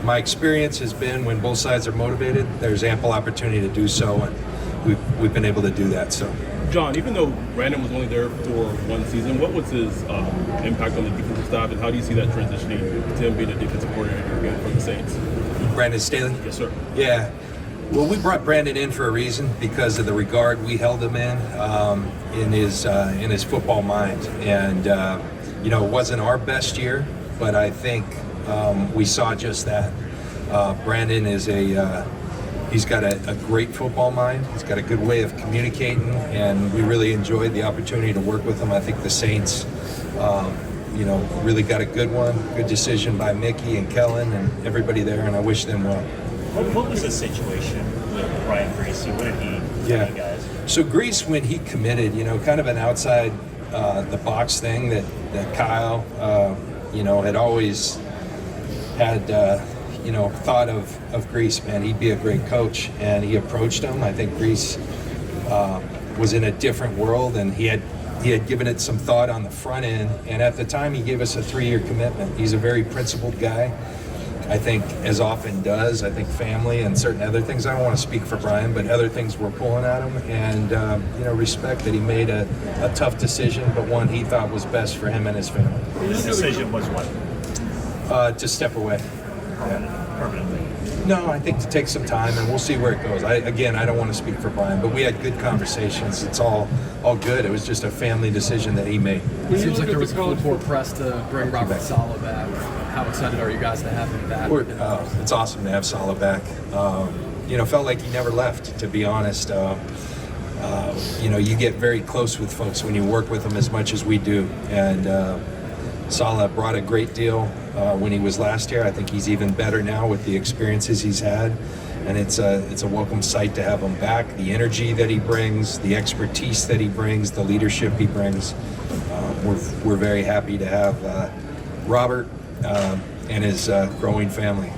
my experience has been when both sides are motivated, there's ample opportunity to do so, and we've been able to do that. So, John, even though Brandon was only there for one season, what was his impact on the defensive staff, and how do you see that transitioning to him being a defensive coordinator again for the Saints? Brandon Staley? Yes, sir. Yeah. Well, we brought Brandon in for a reason, because of the regard we held him in his football mind. And it wasn't our best year, but I think we saw just that. Brandon is he's got a great football mind. He's got a good way of communicating, and we really enjoyed the opportunity to work with him. I think the Saints, really got a good one. Good decision by Mickey and Kellen and everybody there, and I wish them well. What was the situation with Brian Greasy? What did he tell you guys? So Grease, when he committed, kind of an outside the box thing that Kyle, had always had, thought of Grease, man, he'd be a great coach, and he approached him. I think Grease was in a different world, and he had given it some thought on the front end, and at the time he gave us a 3-year commitment. He's a very principled guy. I think, as often does, I think family and certain other things, I don't want to speak for Brian, but other things were pulling at him, and respect that he made a tough decision, but one he thought was best for him and his family. This decision was what? To step away. Permanently? No, I think to take some time, and we'll see where it goes. I don't want to speak for Brian, but we had good conversations. It's all good. It was just a family decision that he made. It seems like there was a full court press to bring Robert Saleh back. How excited are you guys to have him back? It's awesome to have Saleh back. Felt like he never left, to be honest. You get very close with folks when you work with them as much as we do. And Saleh brought a great deal when he was last here. I think he's even better now with the experiences he's had. And it's a welcome sight to have him back. The energy that he brings, the expertise that he brings, the leadership he brings. We're very happy to have Robert and his growing family.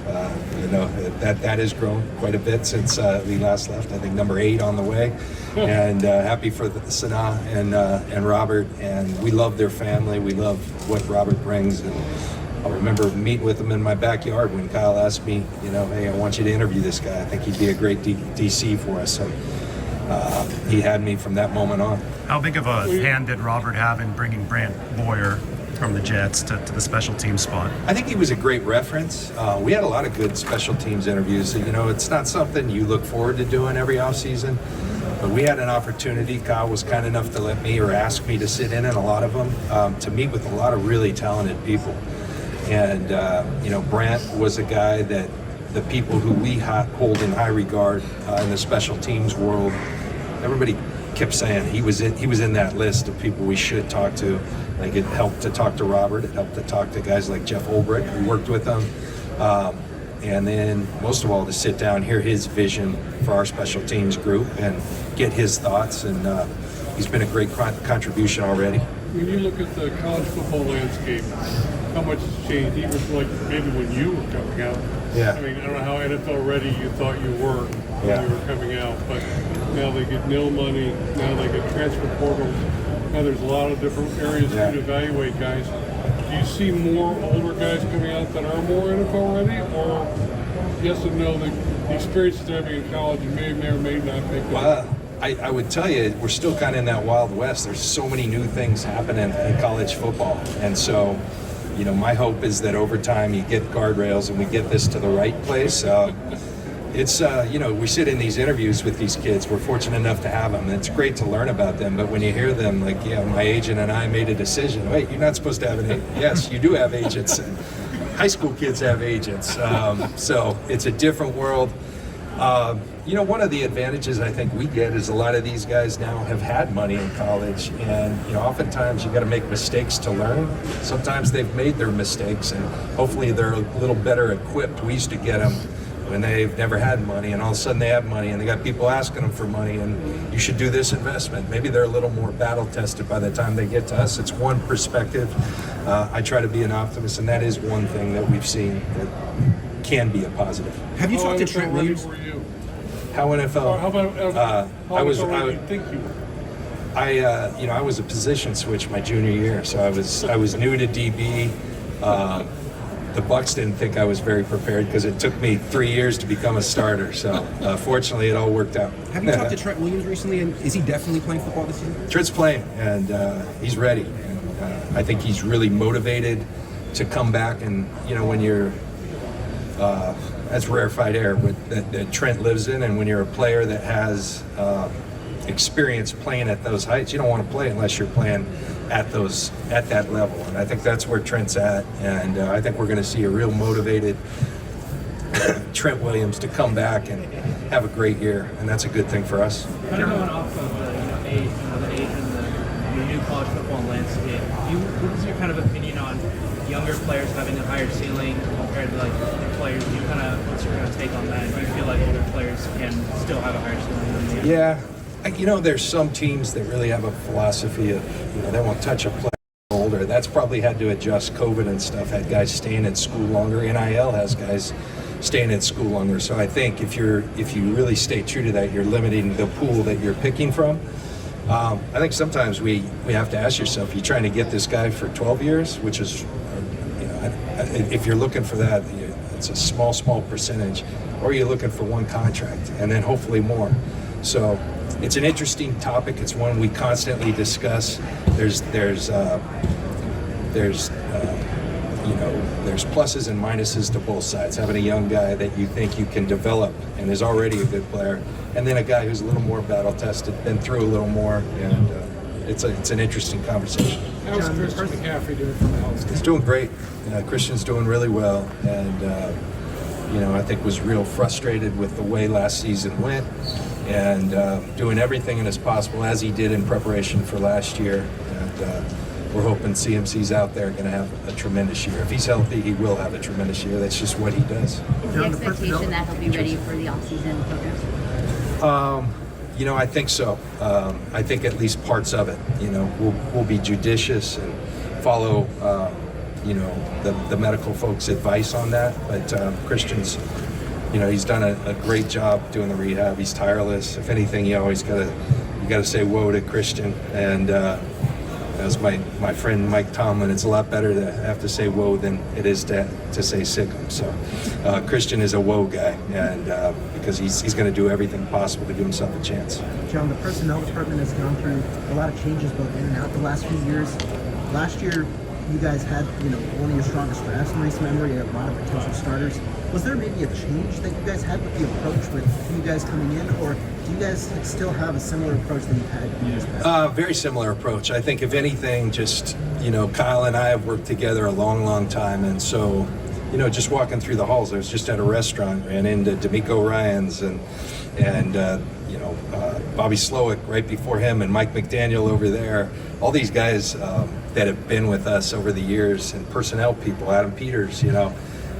That has grown quite a bit since we last left. I think number 8 on the way, and happy for Sanaa and Robert. And we love their family. We love what Robert brings. And I remember meeting with him in my backyard when Kyle asked me, hey, I want you to interview this guy. I think he'd be a great DC for us. And he had me from that moment on. How big of a hand did Robert have in bringing Brant Boyer from the Jets to the special team spot? I think he was a great reference. We had a lot of good special teams interviews. It's not something you look forward to doing every offseason, but we had an opportunity. Kyle was kind enough to let me or ask me to sit in a lot of them, to meet with a lot of really talented people. And, Brant was a guy that the people who we hold in high regard in the special teams world, everybody kept saying he was in that list of people we should talk to. I think it helped to talk to Robert. It helped to talk to guys like Jeff Ulbrich, who worked with him. And then, most of all, to sit down, hear his vision for our special teams group and get his thoughts. And he's been a great contribution already. When you look at the college football landscape, how much has changed, even like maybe when you were coming out? Yeah. I mean, I don't know how NFL ready you thought you were when you were coming out, but now they get nil money, now they get transfer portals. Now there's a lot of different areas for you to evaluate guys. Do you see more older guys coming out that are more NFL ready, or yes and no, the experiences they're having in college may or may not pick up? I would tell you, we're still kind of in that Wild West. There's so many new things happening in college football. And so, my hope is that over time you get guardrails and we get this to the right place. It's, we sit in these interviews with these kids. We're fortunate enough to have them. And it's great to learn about them. But when you hear them, like, my agent and I made a decision. Wait, you're not supposed to have an agent. Yes, you do have agents. And high school kids have agents. So it's a different world. One of the advantages I think we get is a lot of these guys now have had money in college, and oftentimes you got to make mistakes to learn. Sometimes they've made their mistakes, and hopefully they're a little better equipped. We used to get them when they've never had money, and all of a sudden they have money, and they got people asking them for money, and you should do this investment. Maybe they're a little more battle tested by the time they get to us. It's one perspective. I try to be an optimist, and that is one thing that we've seen that can be a positive. Have you talked to Trent Williams? How NFL? How about I was think you were? I was a position switch my junior year, so I was new to DB. the Bucks didn't think I was very prepared because it took me 3 years to become a starter. So fortunately, it all worked out. Have you talked to Trent Williams recently, and is he definitely playing football this season? Trent's playing, and he's ready. And, I think he's really motivated to come back. And when you're that's rarefied air that Trent lives in, and when you're a player that has experience playing at those heights, you don't want to play unless you're playing at that level. And I think that's where Trent's at. And I think we're going to see a real motivated Trent Williams to come back and have a great year, and that's a good thing for us. Kind of going off of the age and the new college football landscape, what is your kind of opinion on younger players having a higher ceiling compared to the players? What's your kind of take on that? Do you feel like older players can still have a higher ceiling than the younger? Yeah, there's some teams that really have a philosophy of they won't touch a player older. That's probably had to adjust. COVID and stuff had guys staying at school longer. NIL has guys staying at school longer. So I think if you really stay true to that, you're limiting the pool that you're picking from. I think sometimes we have to ask yourself, you're trying to get this guy for 12 years, which is, if you're looking for that, it's a small percentage, or you're looking for one contract and then hopefully more. So it's an interesting topic. It's one we constantly discuss. There's pluses and minuses to both sides. Having a young guy that you think you can develop and is already a good player, and then a guy who's a little more battle tested, been through a little more, and it's an interesting conversation. How's Christian McCaffrey doing for the house? He's doing great. Christian's doing really well, and I think was real frustrated with the way last season went, and doing everything in his possible as he did in preparation for last year. And we're hoping CMC's out there going to have a tremendous year. If he's healthy, he will have a tremendous year. That's just what he does. Is the expectation that he'll be ready for the off-season program? I think so. I think at least parts of it. We'll be judicious and follow, the medical folks' advice on that. But Christian's, he's done a great job doing the rehab. He's tireless. If anything, you gotta say whoa to Christian. And as my friend Mike Tomlin, it's a lot better to have to say whoa than it is to say sick him. So Christian is a whoa guy, and because he's going to do everything possible to give himself a chance. John, the personnel department has gone through a lot of changes both in and out the last few years. Last year, you guys had one of your strongest drafts in recent memory, a lot of potential starters. Was there maybe a change that you guys had with the approach with you guys coming in, or do you guys still have a similar approach that you've had in years past? Very similar approach. I think if anything, just Kyle and I have worked together a long time, and so just walking through the halls, I was just at a restaurant, ran into D'Amico Ryans and Bobby Slowick right before him, and Mike McDaniel over there. All these guys that have been with us over the years, and personnel people, Adam Peters,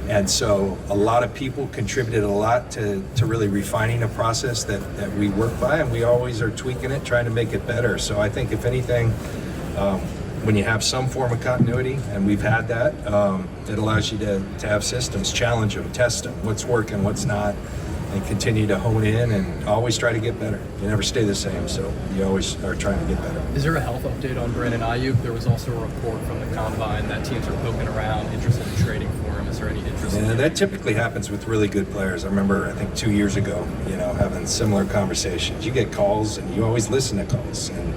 And so a lot of people contributed a lot to really refining a process that we work by, and we always are tweaking it, trying to make it better. So I think if anything, when you have some form of continuity, and we've had that, it allows you to have systems, challenge them, test them, what's working, what's not, and continue to hone in and always try to get better. You never stay the same, so you always are trying to get better. Is there a health update on Brandon Ayuk? There was also a report from the Combine that teams are poking around, interested in trading for him. Is there any interest? Yeah, that typically happens with really good players. I remember, I think 2 years ago, having similar conversations. You get calls, and you always listen to calls. And,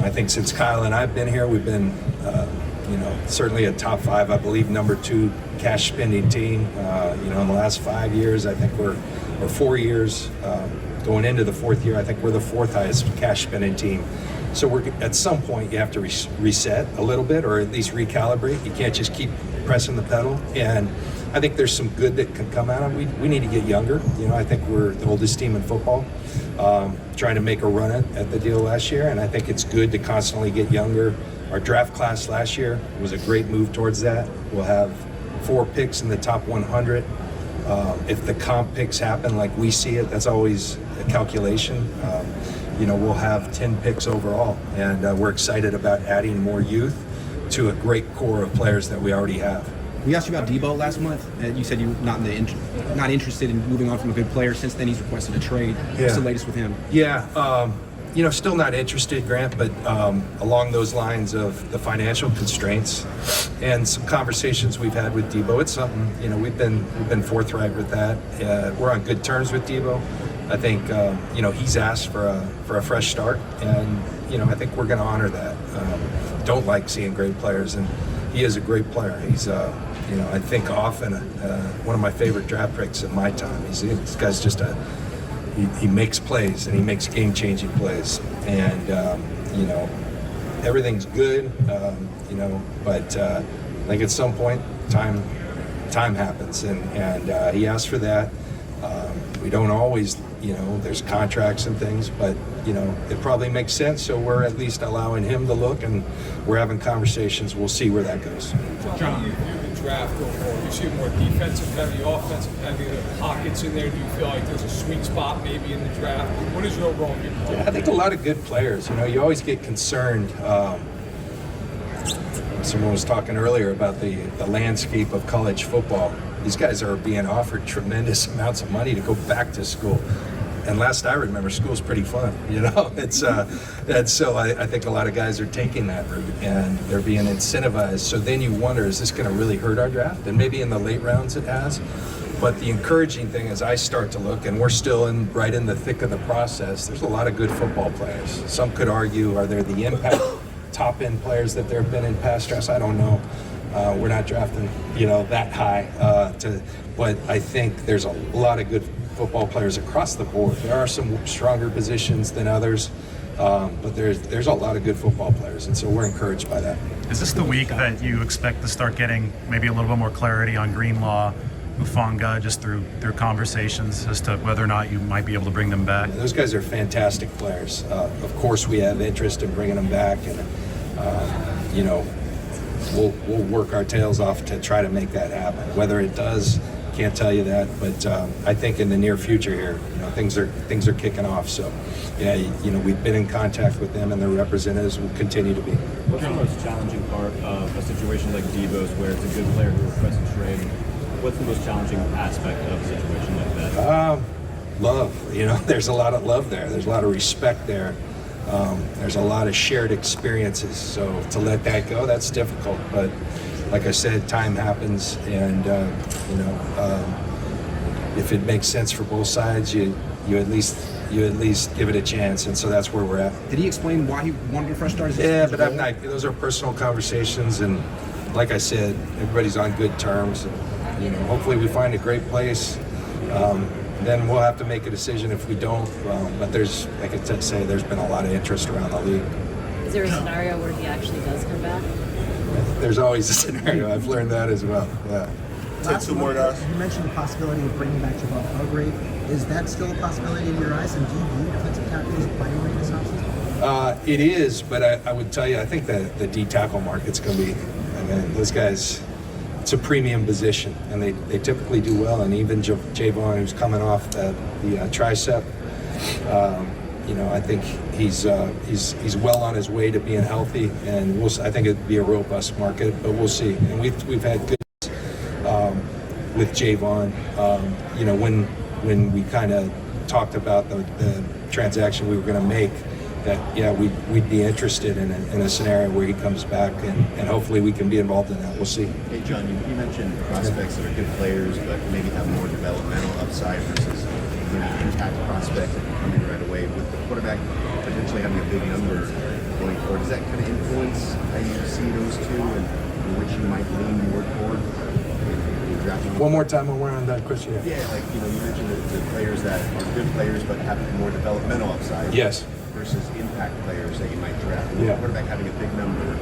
I think since Kyle and I've been here, we've been, certainly a top 5, I believe, number 2 cash spending team. In the last 5 years, I think or 4 years, going into the 4th year, I think we're the 4th highest cash spending team. So at some point you have to reset a little bit, or at least recalibrate. You can't just keep pressing the pedal. And I think there's some good that can come out of it. We need to get younger. I think we're the oldest team in football, trying to make a run at the deal last year, and I think it's good to constantly get younger. Our draft class last year was a great move towards that. We'll have 4 picks in the top 100. If the comp picks happen like we see it, that's always a calculation. We'll have 10 picks overall, and we're excited about adding more youth to a great core of players that we already have. We asked you about Debo last month, and you said you're not interested in moving on from a good player. Since then, he's requested a trade. What's the latest with him? Yeah, still not interested, Grant, but along those lines of the financial constraints and some conversations we've had with Debo. It's something, you know, we've been forthright with that. We're on good terms with Debo. I think you know, he's asked for a fresh start, and you know, I think we're going to honor that. Don't like seeing great players, and he is a great player. He's you know, I think often one of my favorite draft picks of my time. This guy's just he makes plays, and he makes game-changing plays, and you know, everything's good, you know, but I think at some point time happens, and he asked for that. We don't always, you know, there's contracts and things, but you know, it probably makes sense, so we're at least allowing him to look, and we're having conversations. We'll see where that goes. John, you view the draft overall, you see more defensive heavy, offensive heavy, the pockets in there. Do you feel like there's a sweet spot maybe in the draft? What is your overall view? Yeah, I think a lot of good players. You know, you always get concerned. Someone was talking earlier about the landscape of college football. These guys are being offered tremendous amounts of money to go back to school. And last I remember, school's pretty fun, you know. It's and so I think a lot of guys are taking that route, and they're being incentivized. So then you wonder, is this going to really hurt our draft? And maybe in the late rounds it has. But the encouraging thing is, I start to look, and we're still right in the thick of the process. There's a lot of good football players. Some could argue, are there the impact top end players that there have been in past drafts? I don't know. We're not drafting, you know, that high. But I think there's a lot of good football players across the board. There are some stronger positions than others, but there's a lot of good football players, and so we're encouraged by that. Is this the week that you expect to start getting maybe a little bit more clarity on Greenlaw, Hufanga, just through conversations as to whether or not you might be able to bring them back? Those guys are fantastic players. Of course, we have interest in bringing them back, and you know, we'll work our tails off to try to make that happen. Whether it does, can't tell you that, but I think in the near future here, you know, things are kicking off. So, yeah, you know, we've been in contact with them, and their representatives will continue to be. What's the most challenging part of a situation like Debo's, where it's a good player who requests a trade? What's the most challenging aspect of a situation like that? Love. You know, there's a lot of love there. There's a lot of respect there. There's a lot of shared experiences. So to let that go, that's difficult. But like I said, time happens, and you know, if it makes sense for both sides, you at least give it a chance, and so that's where we're at. Did he explain why he wanted a fresh start? Yeah, but I'm not. Those are personal conversations, and like I said, everybody's on good terms. And, you know, hopefully we find a great place. Then we'll have to make a decision if we don't. But there's, like I say, there's been a lot of interest around the league. Is there a scenario where he actually does come back? There's always a scenario. I've learned that as well. Yeah. Last one, you mentioned the possibility of bringing back Javon Hargrave. Is that still a possibility in your eyes? And do you view defensive tackle as a priority this offseason? It is, but I would tell you, I think that the D tackle market's going to be, I mean, those guys, it's a premium position, and they typically do well. And even Javon, who's coming off the tricep, you know, I think he's well on his way to being healthy, and I think it'd be a robust market, but we'll see. And we've had good with Javon. You know, when we kind of talked about the transaction we were going to make, that yeah, we'd be interested in a scenario where he comes back, and hopefully we can be involved in that. We'll see. Hey John, you mentioned prospects that are good players but maybe have more developmental upside versus maybe impact prospects that can come in right away. With the quarterback potentially having a big number going forward, does that kind of influence how you see those two and which you might lean more toward? One more time when we're on that question. Yeah, like you mentioned the players that are good players but have more developmental upside. Yes. Versus impact players that you might draft. With Yeah. the quarterback having a big number,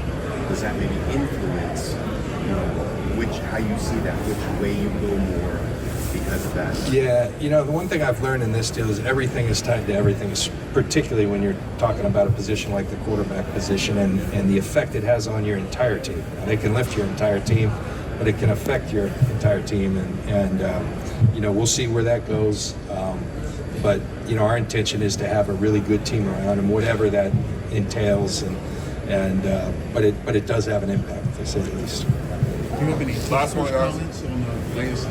does that maybe influence how you see that, which way you go more because of that? Yeah, the one thing I've learned in this deal is everything is tied to everything, particularly when you're talking about a position like the quarterback position and the effect it has on your entire team. And it can lift your entire team, but it can affect your entire team, and we'll see where that goes. But our intention is to have a really good team around, and whatever that entails, but it does have an impact, to say the least. Do you have any last comments on the latest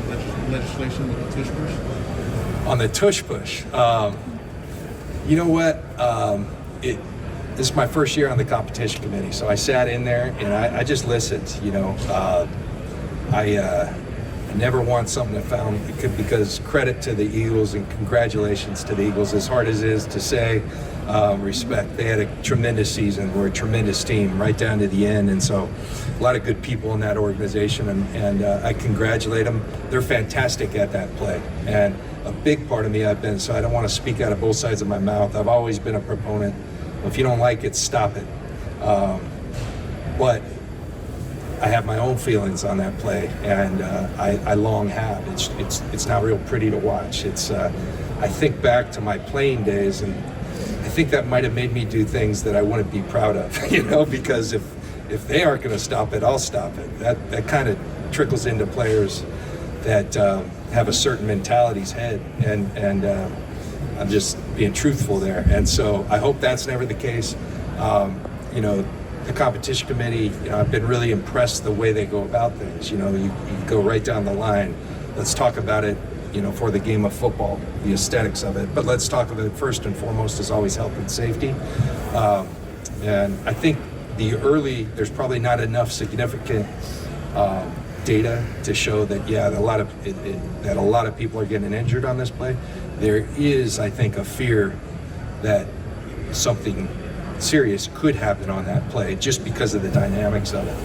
legislation with the tush push? On the tush push, you know what? this is my first year on the competition committee, so I sat in there and I just listened. You know, I never want something to found because credit to the Eagles and congratulations to the Eagles. As hard as it is to say, respect. They had a tremendous season. We're a tremendous team right down to the end, and so a lot of good people in that organization, and I congratulate them. They're fantastic at that play, and a big part of me so I don't want to speak out of both sides of my mouth. I've always been a proponent. If you don't like it, stop it. But I have my own feelings on that play, and I long have. It's not real pretty to watch. I think back to my playing days, and I think that might have made me do things that I wouldn't be proud of, you know, because if they aren't going to stop it, I'll stop it. That kind of trickles into players that have a certain mentality's head, and I'm just being truthful there. And so I hope that's never the case. You know, the competition committee, you know, I've been really impressed the way they go about things. You know, you go right down the line. Let's talk about it, you know, for the game of football, the aesthetics of it. But let's talk about it first and foremost is always health and safety. And I think there's probably not enough significant data to show that, that a lot of people are getting injured on this play. There is, I think, a fear that something serious could happen on that play just because of the dynamics of it.